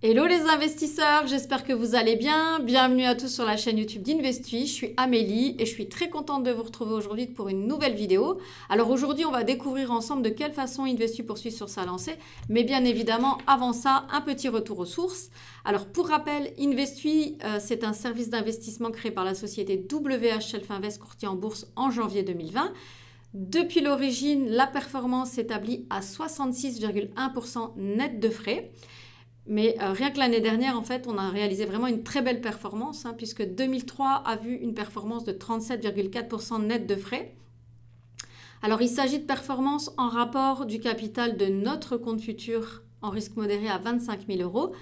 Hello les investisseurs, j'espère que vous allez bien. Bienvenue à tous sur la chaîne YouTube d'Investui. Je suis Amélie et je suis très contente de vous retrouver aujourd'hui pour une nouvelle vidéo. Alors aujourd'hui, on va découvrir ensemble de quelle façon Investui poursuit sur sa lancée. Mais bien évidemment, avant ça, un petit retour aux sources. Alors pour rappel, Investui, c'est un service d'investissement créé par la société WH Shelf Invest, courtier en bourse en janvier 2020. Depuis l'origine, la performance s'établit à 66,1% net de frais. Mais rien que l'année dernière, en fait, on a réalisé vraiment une très belle performance, puisque 2003 a vu une performance de 37,4% net de frais. Alors, il s'agit de performance en rapport du capital de notre compte futur en risque modéré à 25 000 euros.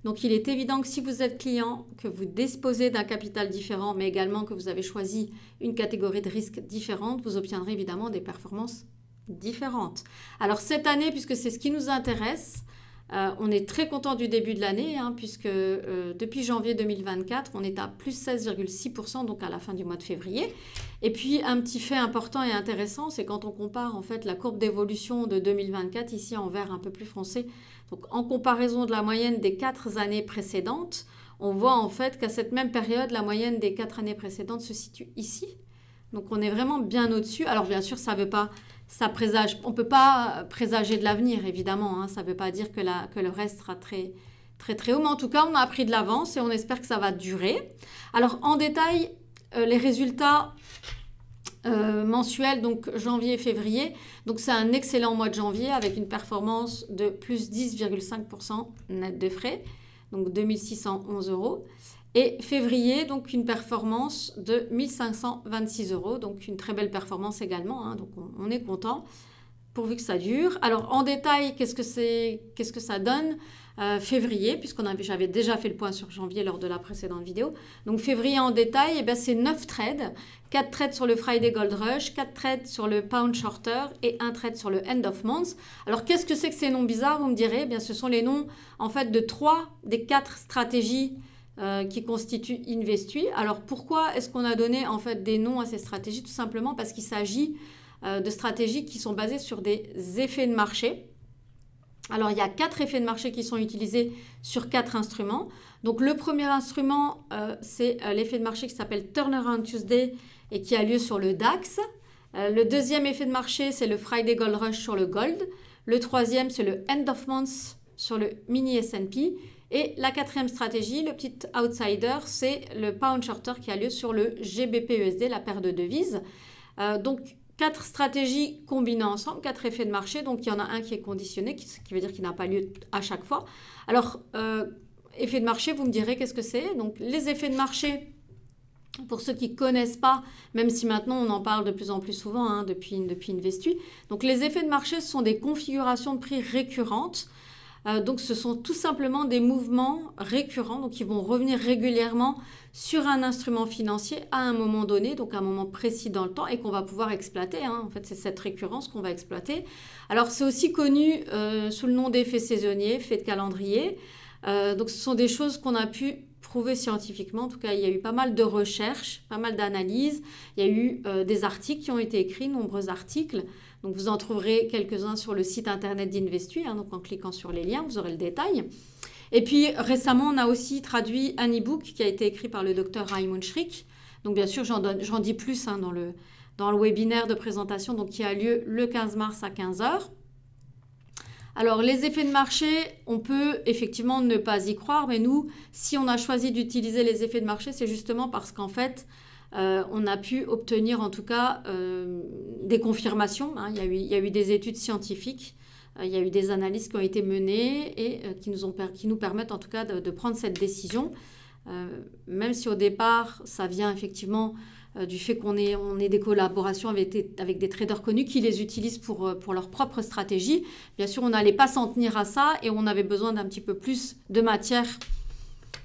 Donc, il est évident que si vous êtes client, que vous disposez d'un capital différent, mais également que vous avez choisi une catégorie de risque différente, vous obtiendrez évidemment des performances différentes. Alors, cette année, puisque c'est ce qui nous intéresse, on est très content du début de l'année, puisque depuis janvier 2024, on est à plus 16,6%, donc à la fin du mois de février. Et puis, un petit fait important et intéressant, c'est quand on compare en fait la courbe d'évolution de 2024, ici en vert un peu plus foncé, donc en comparaison de la moyenne des 4 années précédentes, on voit en fait qu'à cette même période, la moyenne des 4 années précédentes se situe ici. Donc, on est vraiment bien au-dessus. Alors, bien sûr, ça ne veut pas... Ça présage, on ne peut pas présager de l'avenir, évidemment. Ça ne veut pas dire que le reste sera très, très, très haut. Mais en tout cas, on a pris de l'avance et on espère que ça va durer. Alors, en détail, les résultats mensuels, donc janvier et février. Donc, c'est un excellent mois de janvier avec une performance de plus 10,5% net de frais. Donc, 2611 euros. Et février, donc une performance de 1526 euros, donc une très belle performance également, donc on est content pourvu que ça dure. Alors en détail, qu'est-ce que ça donne février, j'avais déjà fait le point sur janvier lors de la précédente vidéo. Donc février en détail, c'est 9 trades, 4 trades sur le Friday Gold Rush, 4 trades sur le Pound Shorter et 1 trade sur le End of Month. Alors qu'est-ce que c'est que ces noms bizarres, vous me direz? Ce sont les noms en fait de 3 des 4 stratégies qui constitue Investui. Alors pourquoi est-ce qu'on a donné en fait des noms à ces stratégies? Tout simplement parce qu'il s'agit de stratégies qui sont basées sur des effets de marché. Alors il y a 4 effets de marché qui sont utilisés sur 4 instruments. Donc le premier instrument, c'est l'effet de marché qui s'appelle Turnaround Tuesday et qui a lieu sur le DAX. Le deuxième effet de marché, c'est le Friday Gold Rush sur le Gold. Le troisième, c'est le End of Month sur le Mini S&P. Et la quatrième stratégie, le petit outsider, c'est le Pound Shorter qui a lieu sur le GBP-USD, la paire de devises. Donc, 4 stratégies combinées ensemble, 4 effets de marché. Donc, il y en a un qui est conditionné, qui veut dire qu'il n'a pas lieu à chaque fois. Alors, effet de marché, vous me direz qu'est-ce que c'est? Donc, les effets de marché, pour ceux qui ne connaissent pas, même si maintenant on en parle de plus en plus souvent depuis Investui. Donc, les effets de marché, ce sont des configurations de prix récurrentes. Donc ce sont tout simplement des mouvements récurrents, donc qui vont revenir régulièrement sur un instrument financier à un moment donné, donc à un moment précis dans le temps et qu'on va pouvoir exploiter. En fait, c'est cette récurrence qu'on va exploiter. Alors c'est aussi connu sous le nom d'effet saisonnier, effet de calendrier. Donc ce sont des choses qu'on a pu prouver scientifiquement. En tout cas, il y a eu pas mal de recherches, pas mal d'analyses. Il y a eu des articles qui ont été écrits, nombreux articles. Donc, vous en trouverez quelques-uns sur le site internet d'Investui. Donc, en cliquant sur les liens, vous aurez le détail. Et puis, récemment, on a aussi traduit un e-book qui a été écrit par le docteur Raymond Schrick. Donc, bien sûr, j'en dis plus dans le webinaire de présentation qui a lieu le 15 mars à 15 h. Alors, les effets de marché, on peut effectivement ne pas y croire. Mais nous, si on a choisi d'utiliser les effets de marché, c'est justement parce qu'en fait, on a pu obtenir en tout cas des confirmations. Il y a eu des études scientifiques, il y a eu des analyses qui ont été menées et qui nous permettent en tout cas de prendre cette décision. Même si au départ, ça vient effectivement du fait qu'on ait des collaborations avec des traders connus qui les utilisent pour leur propre stratégie. Bien sûr, on n'allait pas s'en tenir à ça et on avait besoin d'un petit peu plus de matière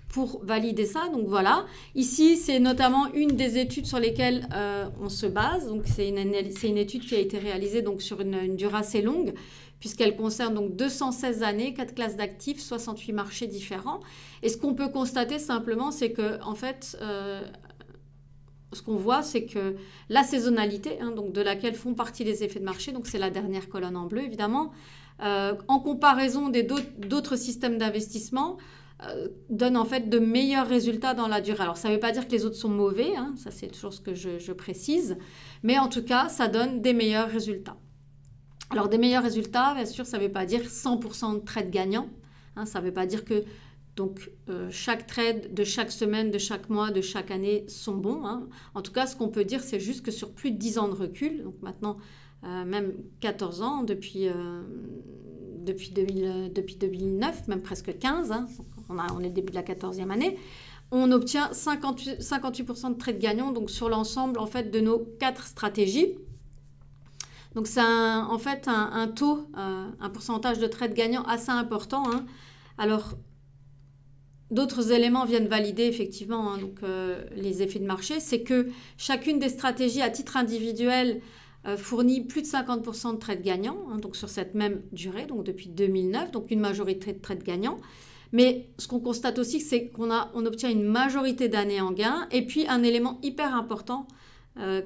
pour valider ça. Donc voilà, ici c'est notamment une des études sur lesquelles on se base. Donc c'est une étude qui a été réalisée donc sur une durée assez longue puisqu'elle concerne donc 216 années, 4 classes d'actifs, 68 marchés différents. Et ce qu'on peut constater simplement, c'est que en fait, ce qu'on voit, c'est que la saisonnalité, donc de laquelle font partie les effets de marché, donc c'est la dernière colonne en bleu évidemment, en comparaison d'autres systèmes d'investissement, donne en fait de meilleurs résultats dans la durée. Alors ça ne veut pas dire que les autres sont mauvais, hein, ça c'est toujours ce que je précise, mais en tout cas ça donne des meilleurs résultats. Alors des meilleurs résultats, bien sûr, ça ne veut pas dire 100% de trades gagnants, hein, ça ne veut pas dire que donc chaque trade de chaque semaine, de chaque mois, de chaque année sont bons, hein. En tout cas, ce qu'on peut dire, c'est juste que sur plus de 10 ans de recul, donc maintenant même 14 ans, depuis 2009, même presque 15, hein, on est au début de la 14e année, on obtient 58% de trades gagnants donc sur l'ensemble en fait de nos 4 stratégies. Donc c'est en fait un taux, un pourcentage de trades gagnants assez important, hein. Alors d'autres éléments viennent valider effectivement, hein, donc, les effets de marché, c'est que chacune des stratégies à titre individuel fournit plus de 50% de trades gagnants, hein, donc sur cette même durée, donc depuis 2009, donc une majorité de trades gagnants. Mais ce qu'on constate aussi, c'est qu'on obtient une majorité d'années en gain. Et puis un élément hyper important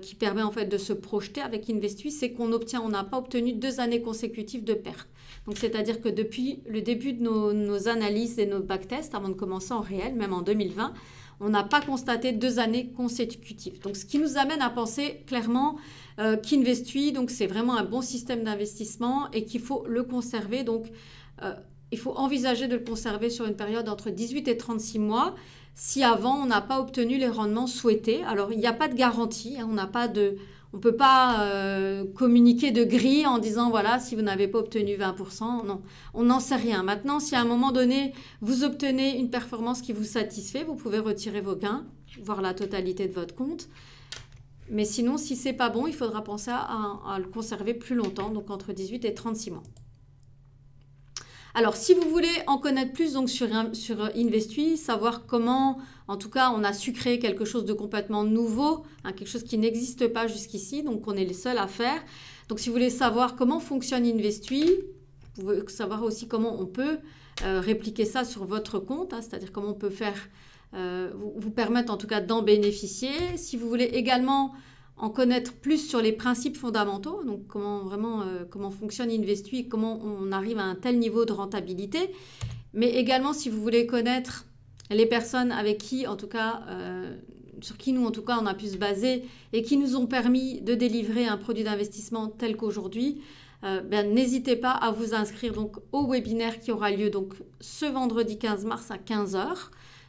qui permet en fait de se projeter avec InvestUI, c'est qu'on n'a pas obtenu 2 années consécutives de perte. Donc c'est-à-dire que depuis le début de nos analyses et nos backtests, avant de commencer en réel, même en 2020, on n'a pas constaté 2 années consécutives. Donc ce qui nous amène à penser clairement qu'InvestUI, donc c'est vraiment un bon système d'investissement et qu'il faut le conserver. Donc il faut envisager de le conserver sur une période entre 18 et 36 mois si avant on n'a pas obtenu les rendements souhaités. Alors il n'y a pas de garantie, hein, on ne peut pas communiquer de grille en disant voilà si vous n'avez pas obtenu 20%, non, on n'en sait rien. Maintenant si à un moment donné vous obtenez une performance qui vous satisfait, vous pouvez retirer vos gains, voire la totalité de votre compte. Mais sinon si ce n'est pas bon, il faudra penser à le conserver plus longtemps, donc entre 18 et 36 mois. Alors, si vous voulez en connaître plus donc sur InvestUI, savoir comment, en tout cas, on a su créer quelque chose de complètement nouveau, hein, quelque chose qui n'existe pas jusqu'ici, donc on est les seuls à faire. Donc, si vous voulez savoir comment fonctionne InvestUI, vous pouvez savoir aussi comment on peut répliquer ça sur votre compte, hein, c'est-à-dire comment on peut faire, vous permettre en tout cas d'en bénéficier. Si vous voulez également en connaître plus sur les principes fondamentaux, donc comment fonctionne InvestUI, comment on arrive à un tel niveau de rentabilité, mais également si vous voulez connaître les personnes avec qui, en tout cas, sur qui nous, en tout cas, on a pu se baser et qui nous ont permis de délivrer un produit d'investissement tel qu'aujourd'hui, n'hésitez pas à vous inscrire donc, au webinaire qui aura lieu donc, ce vendredi 15 mars à 15 h.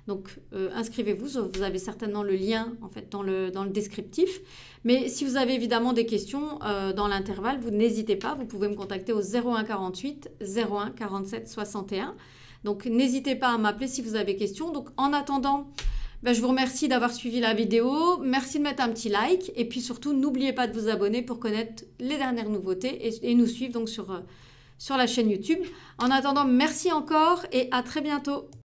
Donc, inscrivez-vous, vous avez certainement le lien en fait, dans le descriptif. Mais si vous avez évidemment des questions dans l'intervalle, vous n'hésitez pas, vous pouvez me contacter au 01 48 01 47 61. Donc, n'hésitez pas à m'appeler si vous avez des questions. Donc, en attendant, je vous remercie d'avoir suivi la vidéo. Merci de mettre un petit like. Et puis surtout, n'oubliez pas de vous abonner pour connaître les dernières nouveautés et nous suivre donc, sur la chaîne YouTube. En attendant, merci encore et à très bientôt.